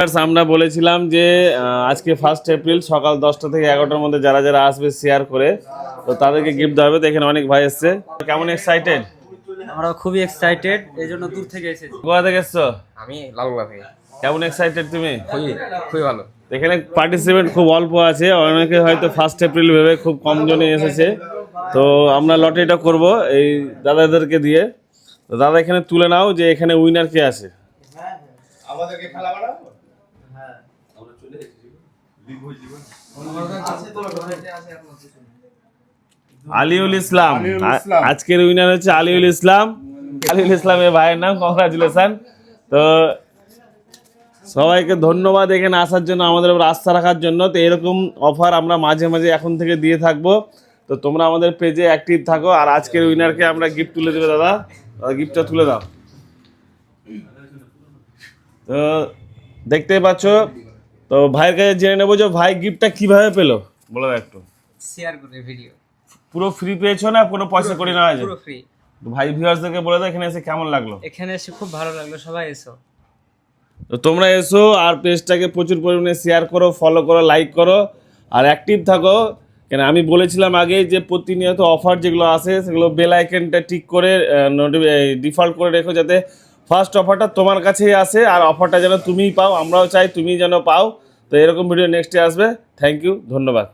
আমরা বলেছিলাম যে আজকে 1 এপ্রিল সকাল 10টা থেকে 11টার মধ্যে যারা যারা আসবে শেয়ার করে তো তাদেরকে গিফট দেওয়া হবে। তো এখানে অনেক ভাই এসছে, কেমন এক্সাইটেড? আমরা খুবই এক্সাইটেড, এই জন্য দূর থেকে এসেছি। কোথা থেকে এসছো? আমি লালুয়া থেকে। কেমন এক্সাইটেড তুমি? খুবই ভালো। এখানে পার্টিসিপেন্ট খুব অল্প আছে, অনেকে হয়তো 1 এপ্রিল ভেবে খুব কম জনে এসেছে। তো আমরা লটারিটা করব এই দাদাদেরকে দিয়ে। তো দাদা এখানে তুলে নাও যে এখানে উইনার কে আছে। আমাদেরকে খেলা বানাবো? হ্যাঁ আমরা চলে এসেছি লিগ হই জীবন আছে তো আলিউল ইসলাম। আজকের উইনার হচ্ছে আলিউল ইসলাম। আলিউল ইসলামের ভাইয়ের নাম, কংগ্রাচুলেশন। তো সবাইকে ধন্যবাদ এখানে আসার জন্য, আমাদের উপর আস্থা রাখার জন্য। তো এরকম অফার আমরা মাঝে মাঝে এখন থেকে দিয়ে থাকবো। তো তোমরা আমাদের পেজে অ্যাক্টিভ থাকো। আর আজকের উইনারকে আমরা গিফট তুলে দেবো। দাদা গিফটটা তুলে দাও। তো দেখতেই পাচ্ছ। তো ভাইয়ের কাছে জেনে নেবো যে ভাই গিফটটা কিভাবে পেলো, বলে দাও একটু। শেয়ার করে ভিডিও। পুরো ফ্রি পেয়েছো না কোনো পয়সা করে নেওয়া যায়? পুরো ফ্রি। ভাই ভিউয়ার্সদেরকে বলে দাও এখানে এসে কেমন লাগলো। এখানে এসে খুব ভালো লাগলো, সবাই এসো। তো তোমরা এসো আর পেজটাকে প্রচুর পরিমাণে শেয়ার করো, ফলো করো, লাইক করো আর অ্যাক্টিভ থাকো। কেন আমি বলেছিলাম আগে যে প্রতিনিয়ত অফার যেগুলো আসে সেগুলো বেল আইকনটা টিক করে ডিফল্ট করে রেখো, যাতে ফার্স্ট অফারটা তোমার কাছেই আসে আর অফারটা যেন তুমিই পাও। আমরাও চাই তুমি যেন পাও। তো এরকম ভিডিও নেক্সটে আসবে। থ্যাংক ইউ, ধন্যবাদ।